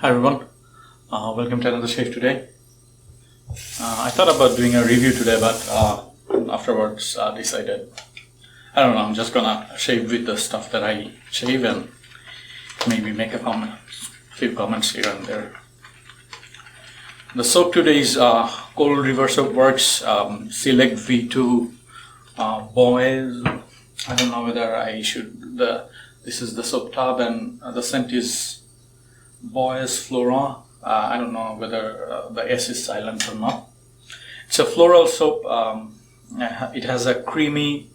Hi everyone, welcome to another shave today. I thought about doing a review today, but afterwards decided, I don't know, I'm just gonna shave with the stuff that I shave and maybe make a few comments here and there. The soap today is Cold River Soap Works Select V2 Bois. I don't know whether I should, this is the soap tub and the scent is Bois Floraux. I don't know whether the S is silent or not. It's a floral soap. It has a creamy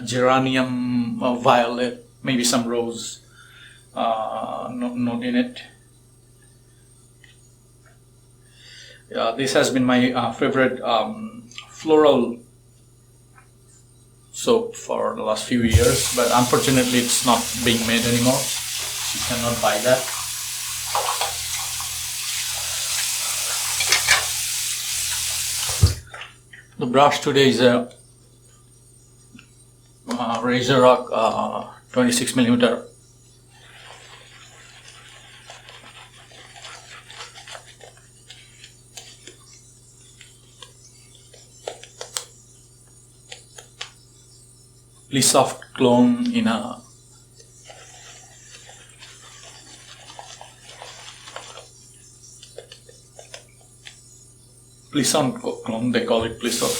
geranium, violet, maybe some rose note in it. This has been my favorite floral soap for the last few years, but unfortunately it's not being made anymore. You cannot buy that. The brush today is a Razor Rock 26mm. Soft clone in a Pleasant clone, they call it Pleasant.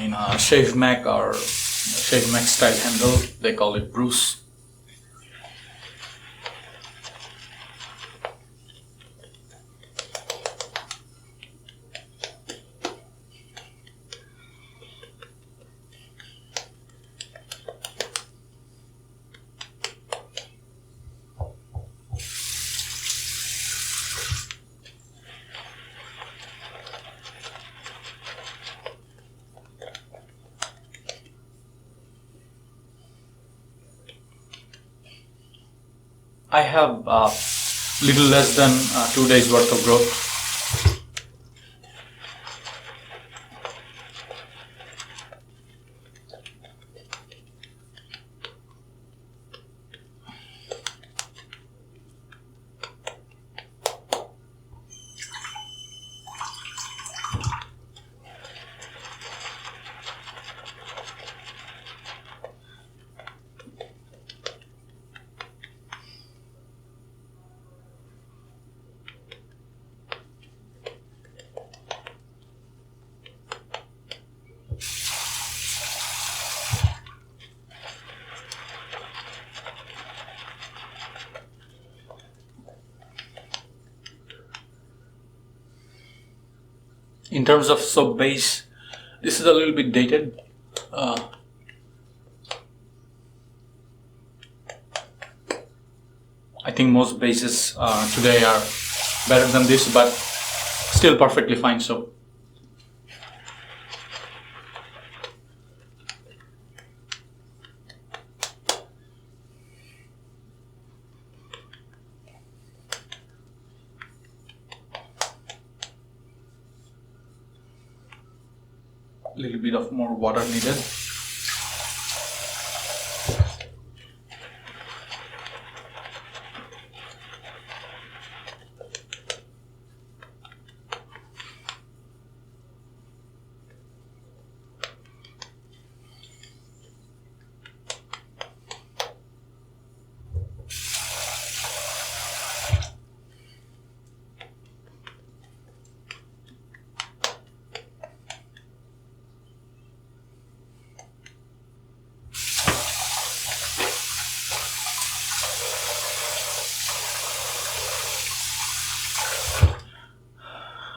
In a Shave Mac or Shave Mac style handle, they call it Bruce. I have little less than 2 days worth of growth. In terms of soap base, this is a little bit dated. I think most bases today are better than this, but still perfectly fine soap. A little bit of more water needed.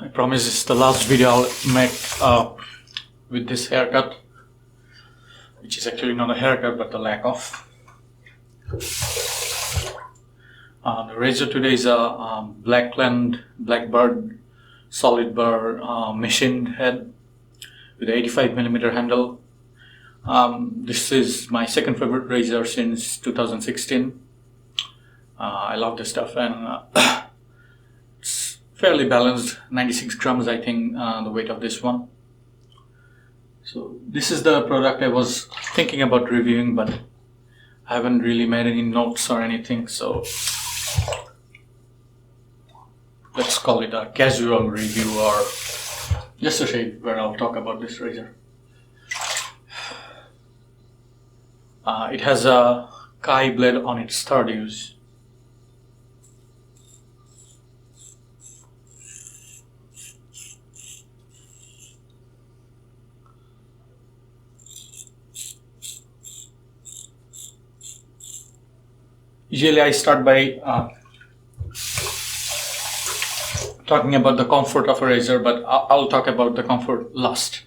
I promise it's the last video I'll make with this haircut, which is actually not a haircut but the lack of. The razor today is a Blackland BlackBird solid burr machined head with an 85mm handle. This is my second favorite razor since 2016. I love this stuff, and it's fairly balanced, 96 grams I think, the weight of this one. So this is the product I was thinking about reviewing, but I haven't really made any notes or anything, so let's call it a casual review or just a shave where I'll talk about this razor. It has a Kai blade on its third use. Usually I start by talking about the comfort of a razor, but I'll talk about the comfort last.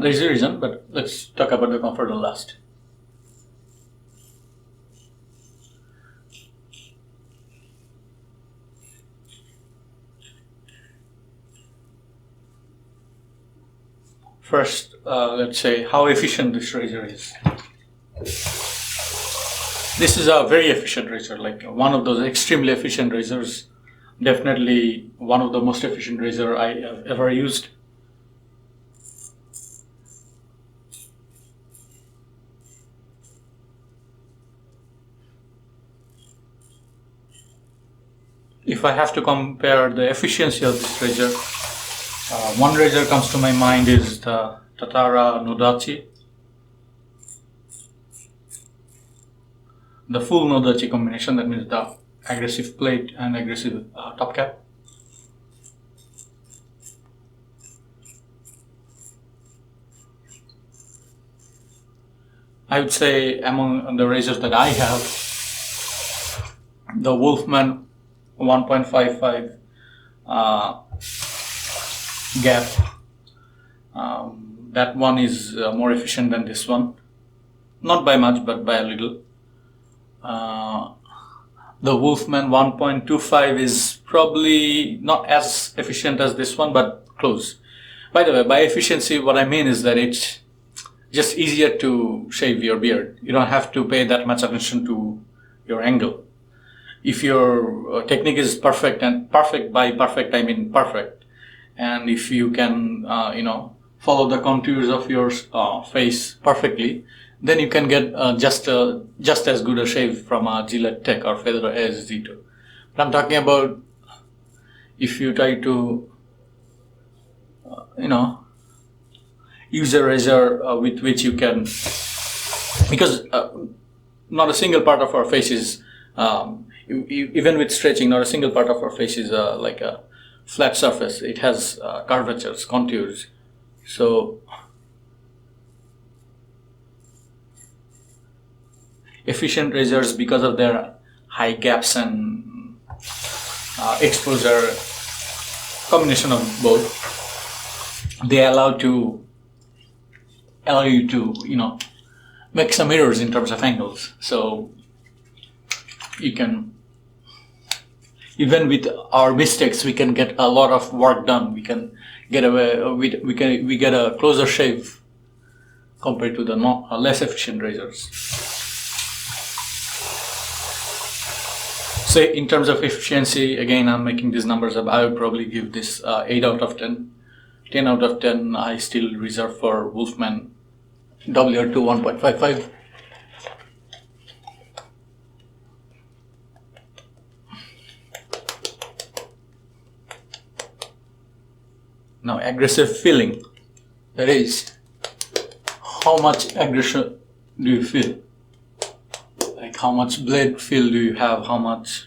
There's a reason, but let's talk about the comfort last. First, let's say how efficient this razor is. This is a very efficient razor, like one of those extremely efficient razors. Definitely one of the most efficient razor I have ever used. If I have to compare the efficiency of this razor, one razor comes to my mind is the Tatara Nodachi. The full Nodachi combination, that means the aggressive plate and aggressive top cap. I would say among the razors that I have, the Wolfman 1.55 gap, that one is more efficient than this one. Not by much, but by a little. The Wolfman 1.25 is probably not as efficient as this one, but close. By the way, by efficiency, what I mean is that it's just easier to shave your beard. You don't have to pay that much attention to your angle. If your technique is perfect, and perfect by perfect I mean perfect, and if you can follow the contours of your face perfectly, then you can get just as good a shave from a Gillette Tech or Feather Edge Z2. But I'm talking about if you try to use a razor with which you can, because not a single part of our face is even with stretching, not a single part of our face is like a flat surface. It has curvatures, contours. So efficient razors, because of their high gaps and exposure, combination of both, they allow you to make some errors in terms of angles. So you can, even with our mistakes, we can get a lot of work done. We can get away. We get a closer shave compared to the less efficient razors. So in terms of efficiency, again, I'm making these numbers up. I would probably give this 8 out of 10. 10 out of 10 I still reserve for Wolfman WR2 1.55. Now, aggressive feeling. That is, how much aggression do you feel? Like how much blade feel do you have? How much,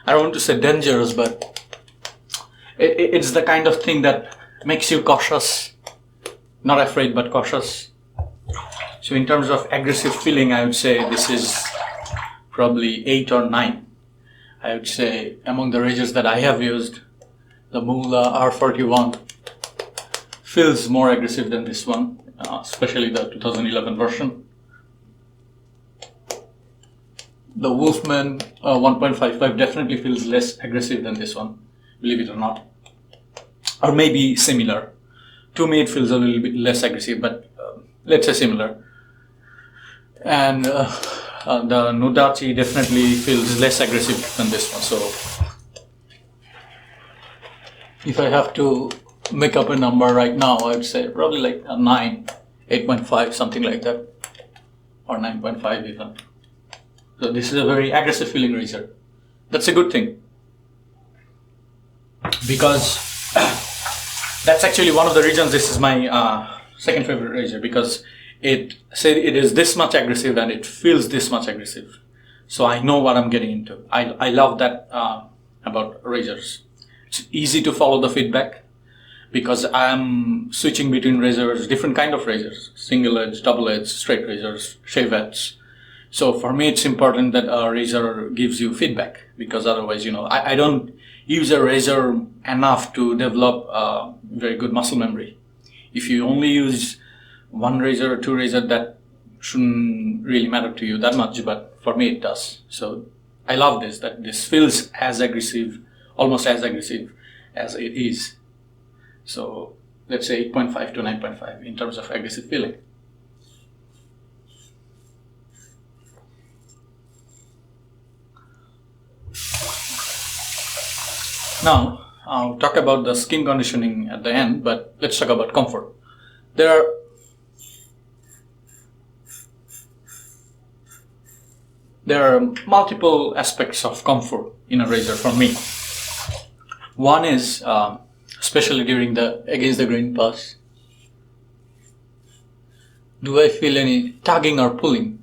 I don't want to say dangerous, but it's the kind of thing that makes you cautious. Not afraid, but cautious. So in terms of aggressive feeling, I would say this is probably 8 or 9. I would say among the razors that I have used, the Mula R41 feels more aggressive than this one, especially the 2011 version. The Wolfman 1.55 definitely feels less aggressive than this one, believe it or not. Or maybe similar. To me it feels a little bit less aggressive, but let's say similar. And the Nodachi definitely feels less aggressive than this one. So if I have to make up a number right now, I would say probably like a 9, 8.5, something like that, or 9.5 even. So this is a very aggressive feeling razor. That's a good thing, because that's actually one of the reasons this is my second favorite razor, because it said it is this much aggressive and it feels this much aggressive. So I know what I'm getting into. I love that about razors. It's easy to follow the feedback, because I'm switching between razors, different kind of razors, single edge, double edge, straight razors, shave heads. So for me, it's important that a razor gives you feedback, because otherwise, I don't use a razor enough to develop very good muscle memory. If you only use one razor or two razors, that shouldn't really matter to you that much, but for me it does. So I love this, that this feels as aggressive, almost as aggressive as it is. So let's say 8.5 to 9.5 in terms of aggressive feeling. Now, I'll talk about the skin conditioning at the end, but let's talk about comfort. There are multiple aspects of comfort in a razor for me. One is, especially during the against the grain pass, do I feel any tugging or pulling?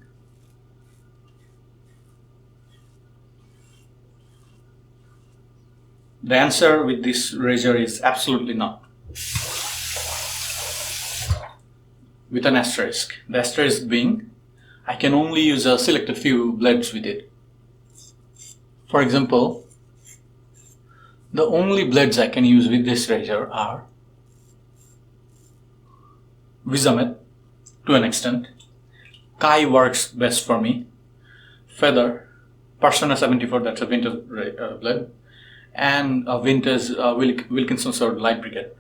The answer with this razor is absolutely not. With an asterisk. The asterisk being, I can only use a selected few blades with it. For example, the only blades I can use with this razor are Visamet to an extent, Kai works best for me, Feather, Persona 74, that's a vintage blade, and a vintage Wilkinson Sword Light Brigade.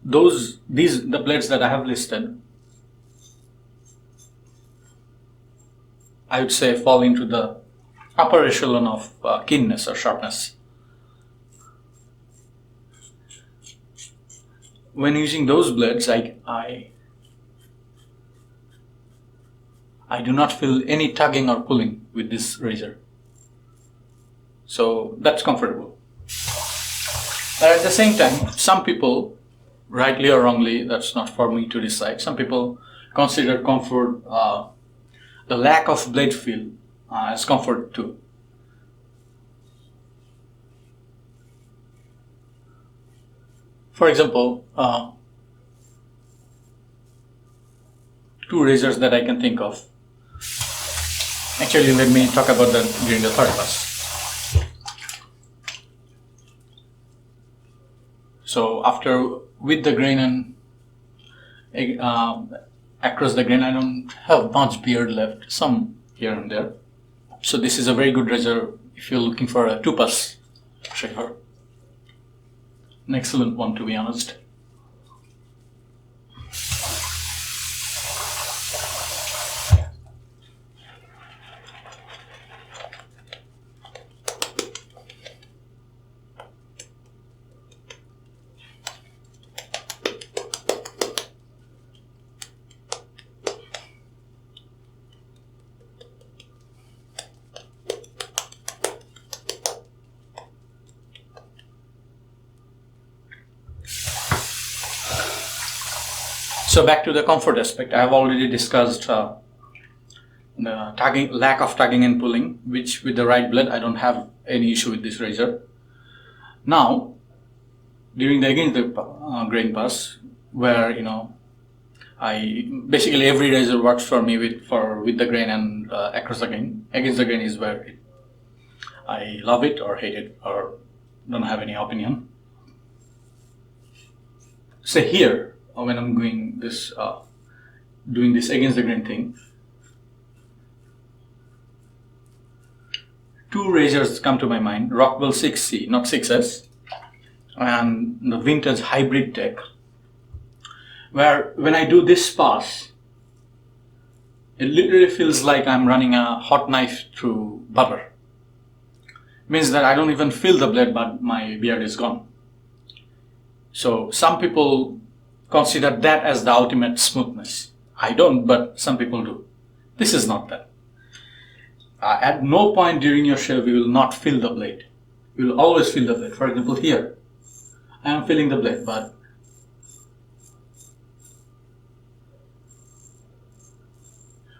The blades that I have listed, I would say fall into the upper echelon of keenness or sharpness. When using those blades, I do not feel any tugging or pulling with this razor. So that's comfortable. But at the same time, some people, rightly or wrongly, that's not for me to decide, some people consider comfort, the lack of blade feel, as comfort too. For example, two razors that I can think of. Actually, let me talk about that during the third pass. So after with the grain and across the grain, I don't have much beard left, some here and there. So this is a very good razor if you're looking for a 2-pass shaver. An excellent one, to be honest. So back to the comfort aspect, I have already discussed the lack of tugging and pulling, which with the right blade I don't have any issue with this razor. Now, during the against the grain pass, where I basically every razor works for me with the grain and across the grain. Against the grain is where I love it or hate it or don't have any opinion. Say here, when I'm doing this against the grain thing, two razors come to my mind: Rockwell 6C, not 6S, and the vintage hybrid tech. Where when I do this pass, it literally feels like I'm running a hot knife through butter. Means that I don't even feel the blade, but my beard is gone. So some people consider that as the ultimate smoothness. I don't, but some people do. This is not that. At no point during your shave you will not feel the blade. You will always feel the blade. For example, here I am feeling the blade, but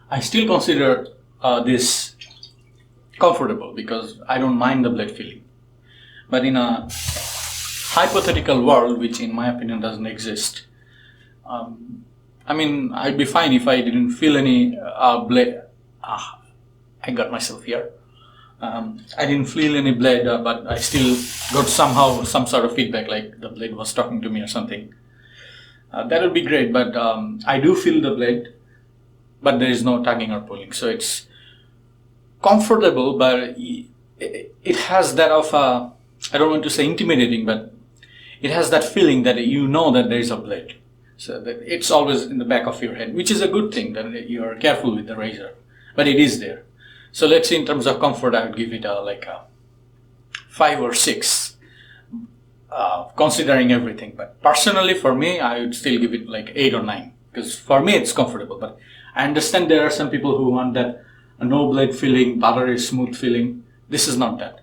I still consider this comfortable because I don't mind the blade feeling. But in a hypothetical world, which in my opinion doesn't exist, I mean, I'd be fine if I didn't feel any blade. I got myself here. I didn't feel any blade, but I still got somehow some sort of feedback, like the blade was talking to me or something. That would be great, but I do feel the blade, but there is no tugging or pulling. So it's comfortable, but it has that of a, I don't want to say intimidating, but it has that feeling that you know that there is a blade. So that it's always in the back of your head, which is a good thing, that you are careful with the razor, but it is there. So let's say in terms of comfort, I would give it like a 5 or 6, considering everything. But personally, for me, I would still give it like 8 or 9, because for me it's comfortable. But I understand there are some people who want that no blade feeling, buttery smooth feeling. This is not that.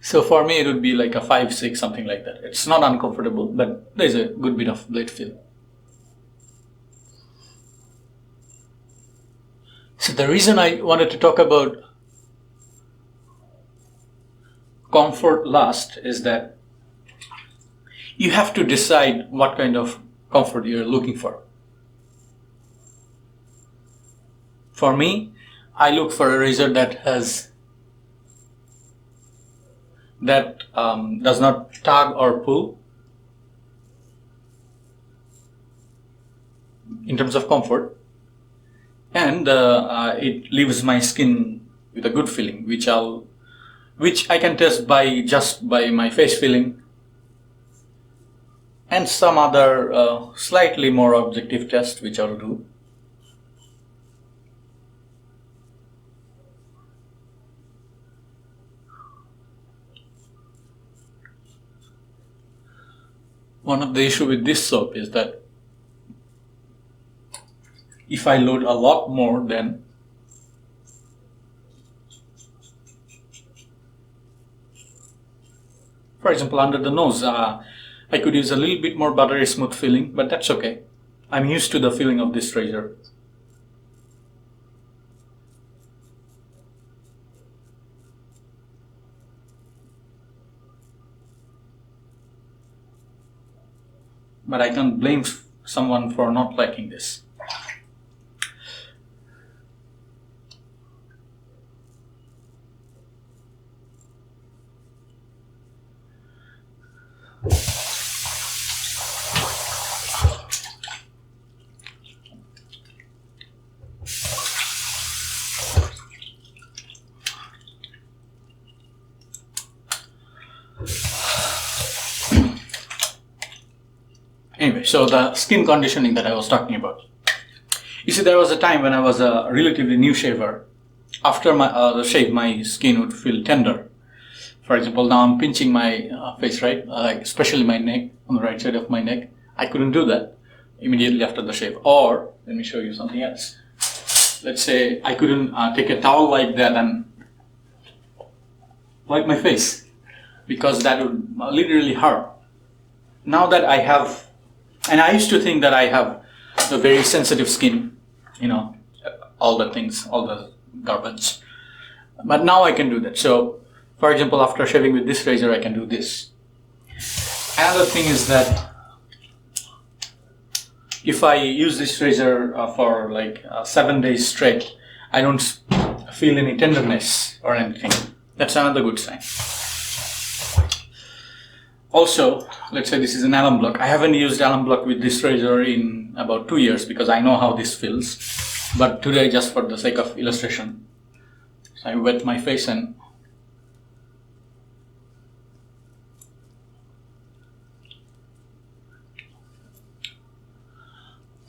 So for me, it would be like a 5, 6, something like that. It's not uncomfortable, but there's a good bit of blade feel. So the reason I wanted to talk about comfort last is that you have to decide what kind of comfort you're looking for. For me, I look for a razor that does not tug or pull in terms of comfort, and it leaves my skin with a good feeling, which I can test just by my face feeling and some other slightly more objective test which I'll do. One of the issue with this soap is that if I load a lot more, then for example under the nose, I could use a little bit more buttery smooth feeling, but that's okay. I'm used to the feeling of this razor. But I can't blame someone for not liking this. Anyway, so the skin conditioning that I was talking about. You see, there was a time when I was a relatively new shaver. After the shave, my skin would feel tender. For example, now I'm pinching my face, right? Especially my neck, on the right side of my neck. I couldn't do that immediately after the shave. Or, let me show you something else. Let's say I couldn't take a towel like that and wipe my face, because that would literally hurt. Now that I have, and I used to think that I have a very sensitive skin, you know, all the things, all the garbage. But now I can do that. So, for example, after shaving with this razor, I can do this. Another thing is that if I use this razor for like 7 days straight, I don't feel any tenderness or anything. That's another good sign. Also, let's say this is an alum block. I haven't used alum block with this razor in about 2 years because I know how this feels. But today, just for the sake of illustration, so I wet my face and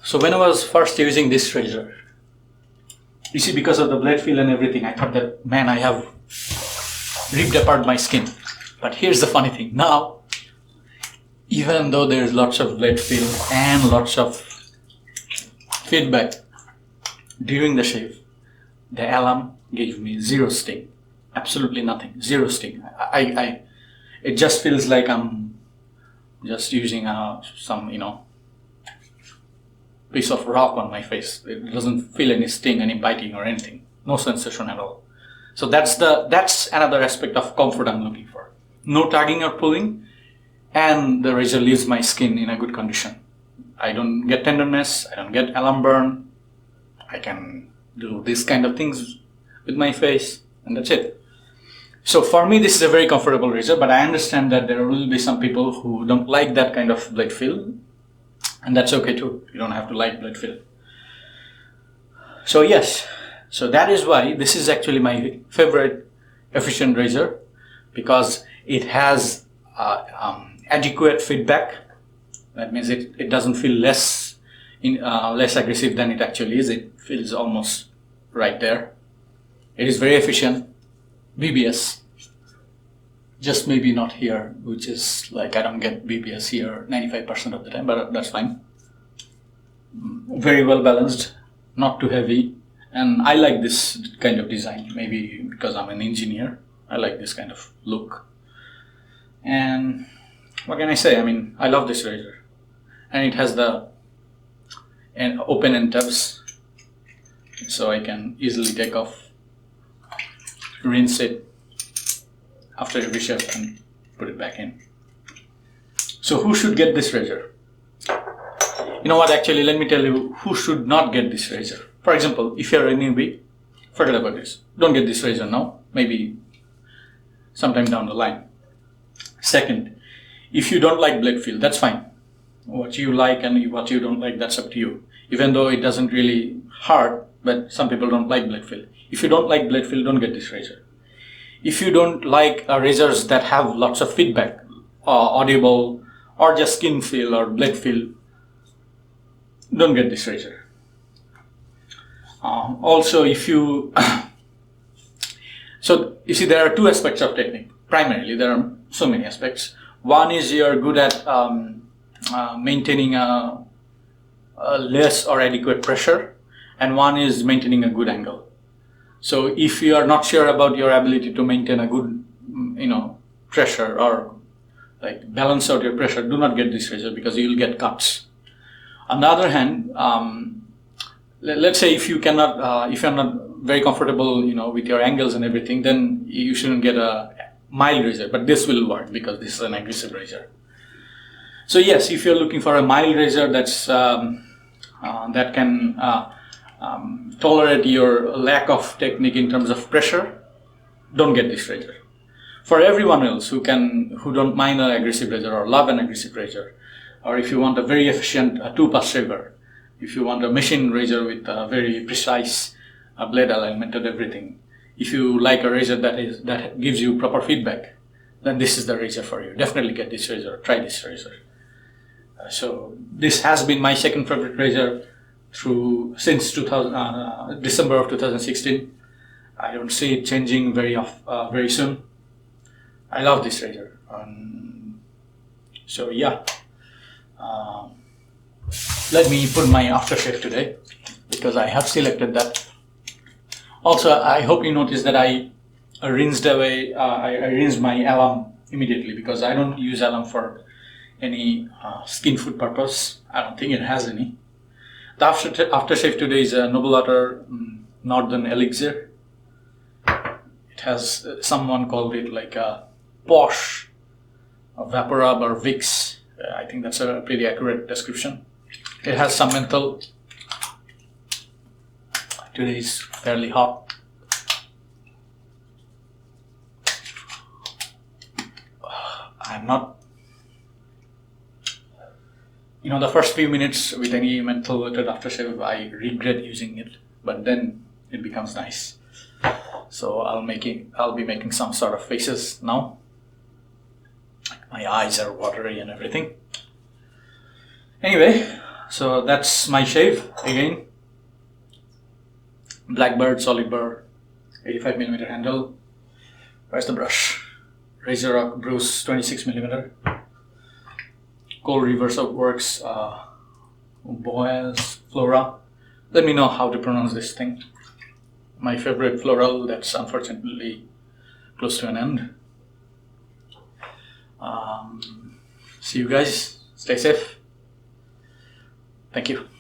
so when I was first using this razor, you see, because of the blade feel and everything, I thought that, man, I have ripped apart my skin. But here's the funny thing. Now, even though there's lots of blade feel and lots of feedback, during the shave, the alum gave me zero sting, absolutely nothing, zero sting. It just feels like I'm just using some, piece of rock on my face. It doesn't feel any sting, any biting or anything. No sensation at all. So that's another aspect of comfort I'm looking for. No tugging or pulling, and the razor leaves my skin in a good condition. I don't get tenderness, I don't get alum burn. I can do these kind of things with my face, and that's it. So for me, this is a very comfortable razor, but I understand that there will be some people who don't like that kind of blade feel, and that's okay too. You don't have to like blade feel. So yes, so that is why this is actually my favorite efficient razor, because it has adequate feedback. That means it doesn't feel less aggressive than it actually is. It feels almost right there. It is very efficient. BBS, just maybe not here, which is like I don't get BBS here 95% of the time, but that's fine. Very well balanced, not too heavy, and I like this kind of design. Maybe because I'm an engineer, I like this kind of look. And what can I say? I mean, I love this razor, and it has the open end tabs, so I can easily take off, rinse it after every shave and put it back in. So who should get this razor? You know what, actually let me tell you who should not get this razor. For example, if you're a newbie, forget about this. Don't get this razor now, maybe sometime down the line. Second, if you don't like blade feel, that's fine. What you like and what you don't like, that's up to you. Even though it doesn't really hurt, but some people don't like blade feel. If you don't like blade feel, don't get this razor. If you don't like razors that have lots of feedback, audible, or just skin feel or blade feel, don't get this razor. Also, if you so you see, there are two aspects of technique. Primarily, there are so many aspects. One is you're good at maintaining a less or adequate pressure, and one is maintaining a good angle. So if you are not sure about your ability to maintain a good, pressure or like balance out your pressure, do not get this razor because you will get cuts. On the other hand, let's say if you cannot, if you're not very comfortable, with your angles and everything, then you shouldn't get a mild razor. But this will work because this is an aggressive razor. So yes, if you're looking for a mild razor that's that can tolerate your lack of technique in terms of pressure, don't get this razor. For everyone else who don't mind an aggressive razor or love an aggressive razor, or if you want a very efficient 2-pass shaver, if you want a machine razor with a very precise blade alignment and everything, if you like a razor that gives you proper feedback, then this is the razor for you. Definitely get this razor. Try this razor. So this has been my second favorite razor since December of 2016. I don't see it changing very soon. I love this razor. So yeah, let me put my aftershave today because I have selected that. Also, I hope you noticed that I rinsed away. I rinsed my alum immediately because I don't use alum for any skin food purpose. I don't think it has any. The aftershave today is a NobleOtter Northern Elixir. It has, someone called it like a Bosch, a Vaporub or Vicks. I think that's a pretty accurate description. It has some menthol. Today is fairly hot. I'm not, the first few minutes with any menthol-coated aftershave, I regret using it, but then it becomes nice. So I'll be making some sort of faces now. My eyes are watery and everything. Anyway, so that's my shave again. BlackBird solid burr, 85mm handle. Where's the brush? Razor Rock Bruce 26mm. Cold Reverse Works Bois Floraux let me know how to pronounce this thing. My favorite floral that's unfortunately close to an end. See you guys. Stay safe. Thank you.